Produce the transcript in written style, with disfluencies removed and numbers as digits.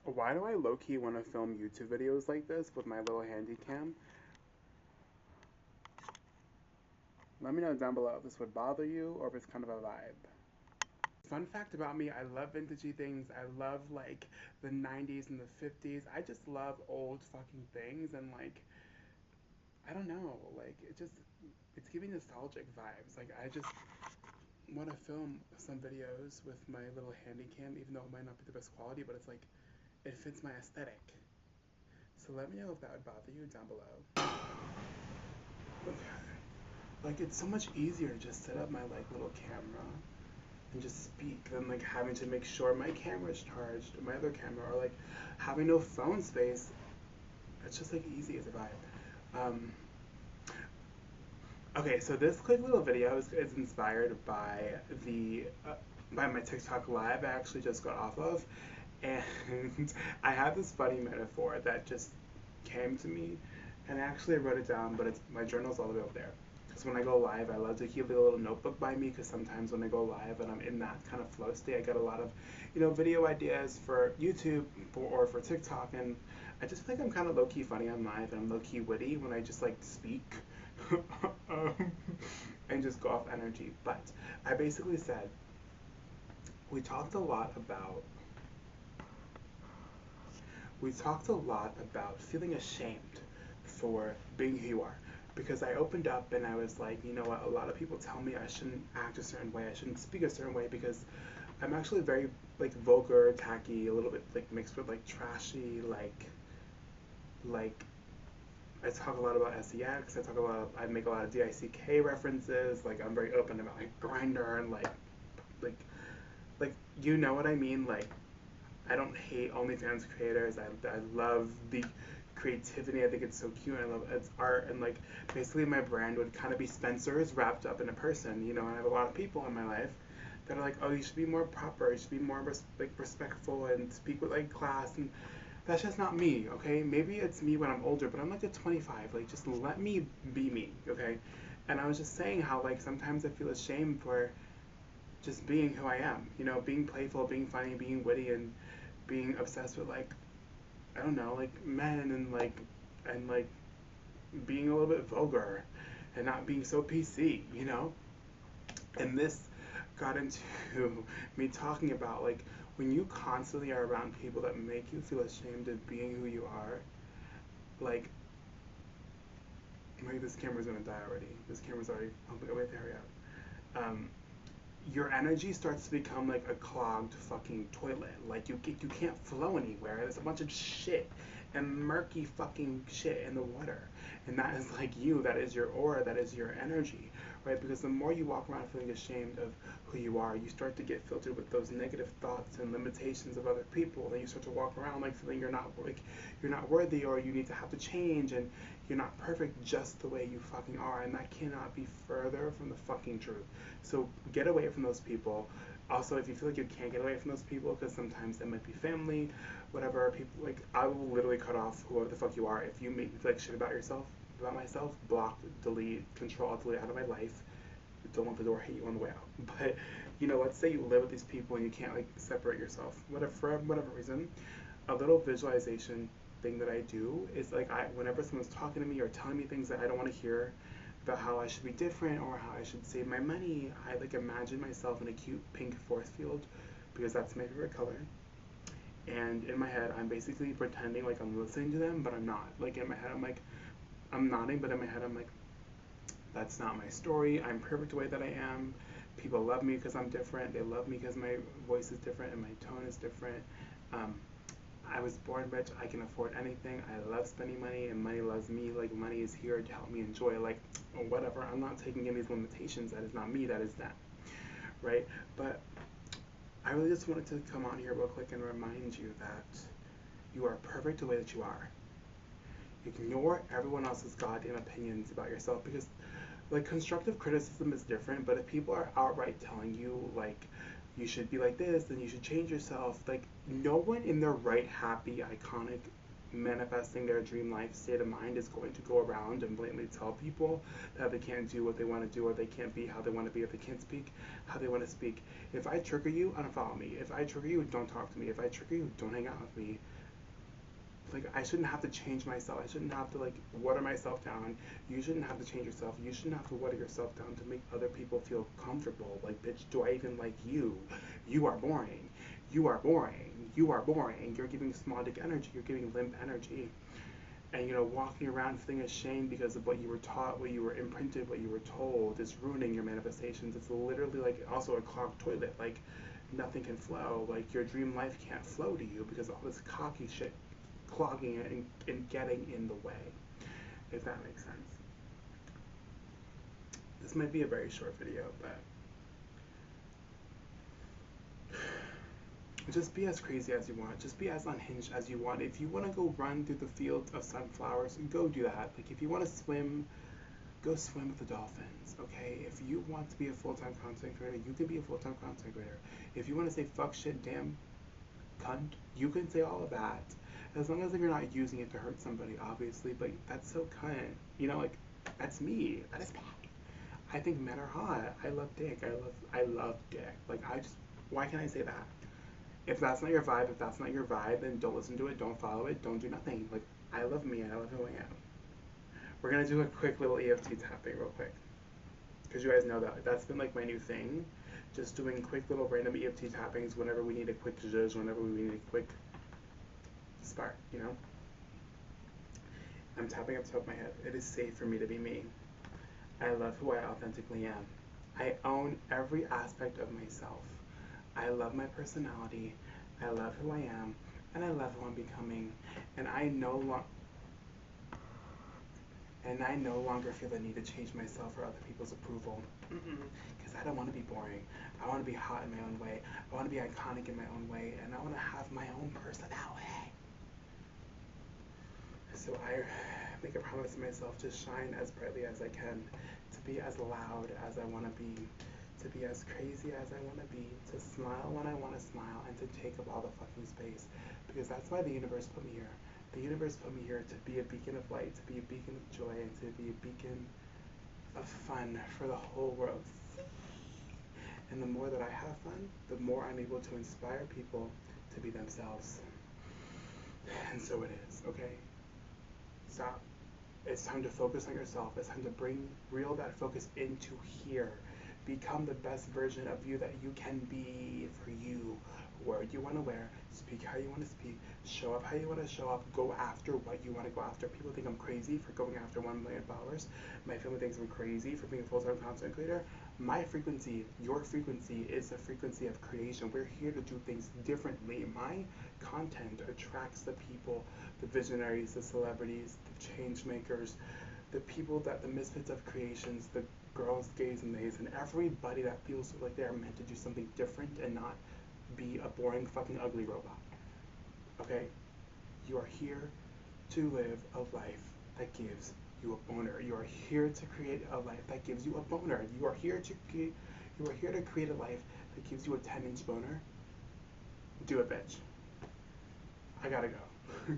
Why do I low-key want to film YouTube videos like this with my little handy cam? Let me know down below if this would bother you or if it's kind of a vibe. Fun fact about me, I love vintagey things. I love like the 90s and the 50s. I just love old fucking things and like I don't know, like it's giving nostalgic vibes. Like I just want to film some videos with my little handy cam even though it might not be the best quality, but it's like it fits my aesthetic. So let me know if that would bother you down below. Okay. Like it's so much easier to just set up my like little camera and just speak than like having to make sure my camera's charged, or my other camera, or like having no phone space. It's just like easy as a vibe. Okay, so this quick little video is inspired by the by my TikTok live I actually just got off of, and I had this funny metaphor that just came to me, and actually I wrote it down, but it's my journal's all the way over there. Because when I go live, I love to keep a little notebook by me because sometimes when I go live and I'm in that kind of flow state, I get a lot of, video ideas for YouTube or for TikTok, and I just think I'm kind of low key funny on live and I'm low key witty when I just like speak um, and just go off energy. But I basically said we talked a lot about we talked a lot about feeling ashamed for being who you are. Because I opened up and I was like, you know what, a lot of people tell me I shouldn't act a certain way, I shouldn't speak a certain way because I'm actually very like vulgar, tacky, a little bit like mixed with like trashy, like I talk a lot about sex, I make a lot of DICK references, like I'm very open about like grinder and like like you know what I mean, like I don't hate OnlyFans creators. I love the creativity. I think it's so cute. I love its art and like basically my brand would kind of be Spencer's wrapped up in a person, and I have a lot of people in my life that are like, oh, you should be more proper. You should be more like respectful and speak with like class, and that's just not me. Okay, maybe it's me when I'm older, but I'm like a 25. Like just let me be me. Okay, and I was just saying how like sometimes I feel ashamed for just being who I am. Being playful, being funny, being witty, and being obsessed with like I don't know, like men and being a little bit vulgar and not being so PC. And this got into me talking about like when you constantly are around people that make you feel ashamed of being who you are, like maybe this camera's gonna die already. This camera's already pumping away. Hurry up. Your energy starts to become like a clogged fucking toilet. Like you can't flow anywhere. There's a bunch of shit and murky fucking shit in the water. And that is like you, that is your aura, that is your energy, right? Because the more you walk around feeling ashamed of who you are, you start to get filtered with those negative thoughts and limitations of other people. Then you start to walk around like feeling you're not worthy or you need to have to change and you're not perfect just the way you fucking are. And that cannot be further from the fucking truth. So get away from those people. Also, if you feel like you can't get away from those people, because sometimes they might be family, whatever, people, like, I will literally cut off whoever the fuck you are. If you make me feel like shit about yourself, about myself, block, delete, control, alt delete out of my life. Don't let the door hit you on the way out. But, let's say you live with these people and you can't, like, separate yourself, whatever, for whatever reason. A little visualization thing that I do is, like, whenever someone's talking to me or telling me things that I don't want to hear, about how I should be different or how I should save my money. I like imagine myself in a cute pink force field because that's my favorite color. And in my head, I'm basically pretending like I'm listening to them, but I'm not. Like in my head, I'm like, I'm nodding, but in my head, I'm like, that's not my story. I'm perfect the way that I am. People love me because I'm different. They love me because my voice is different and my tone is different. Um, I was born rich. I can afford anything. I love spending money, and money loves me. Like money is here to help me enjoy. Like whatever. I'm not taking in these limitations. That is not me. That is them, right? But I really just wanted to come on here real quick and remind you that you are perfect the way that you are. Ignore everyone else's goddamn opinions about yourself because like constructive criticism is different, but if people are outright telling you like you should be like this, then you should change yourself, like no one in their right happy iconic manifesting their dream life state of mind is going to go around and blatantly tell people that they can't do what they want to do, or they can't be how they want to be, or they can't speak how they want to speak. If I trigger you, unfollow me. If I trigger you, don't talk to me. If I trigger you, don't hang out with me. Like, I shouldn't have to change myself. I shouldn't have to, like, water myself down. You shouldn't have to change yourself. You shouldn't have to water yourself down to make other people feel comfortable. Like, bitch, do I even like you? You are boring. You are boring. You are boring. You're giving small dick energy. You're giving limp energy. And, you know, walking around feeling ashamed because of what you were taught, what you were imprinted, what you were told is ruining your manifestations. It's literally, like, also a clogged toilet. Like, nothing can flow. Like, your dream life can't flow to you because all this cocky shit clogging it and getting in the way, if that makes sense. This might be a very short video, but just be as crazy as you want. Just be as unhinged as you want. If you want to go run through the fields of sunflowers, go do that. Like, if you want to swim, go swim with the dolphins, okay? If you want to be a full-time content creator, you can be a full-time content creator. If you want to say fuck, shit, damn, cunt, you can say all of that. As long as you're not using it to hurt somebody, obviously, but that's so cunt. You know, like, that's me. That is me. I think men are hot. I love dick. I love dick. Like, why can't I say that? If that's not your vibe, then don't listen to it, don't follow it, don't do nothing. Like, I love me, I love who I am. We're gonna do a quick little EFT tapping real quick. Because you guys know that's been like my new thing. Just doing quick little random EFT tappings whenever we need a quick zhuzh, whenever we need a quick spark, you know? I'm tapping up top of my head. It is safe for me to be me. I love who I authentically am. I own every aspect of myself. I love my personality. I love who I am. And I love who I'm becoming. And I no longer feel the need to change myself for other people's approval. Because I don't want to be boring. I want to be hot in my own way. I want to be iconic in my own way. And I want to have my own personality. So I make a promise to myself to shine as brightly as I can, to be as loud as I want to be as crazy as I want to be, to smile when I want to smile, and to take up all the fucking space. Because that's why the universe put me here. The universe put me here to be a beacon of light, to be a beacon of joy, and to be a beacon of fun for the whole world. And the more that I have fun, the more I'm able to inspire people to be themselves. And so it is, okay? Stop. It's time to focus on yourself. It's time to reel that focus into here. Become the best version of you that you can be for you. Wear what you want to wear. Speak how you want to speak. Show up how you want to show up. Go after what you want to go after. People think I'm crazy for going after 1 million followers. My family thinks I'm crazy for being a full-time content creator. My frequency, your frequency, is the frequency of creation. We're here to do things differently. My content attracts the people, the visionaries, the celebrities, the change makers, the people the misfits of creations, the girls, gays, and theys, and everybody that feels like they're meant to do something different and not be a boring, fucking, ugly robot. Okay? You are here to live a life that gives you a boner. You are here to create a life that gives you a boner. You are here to create a life that gives you a 10-inch boner. Do it, bitch. I gotta go.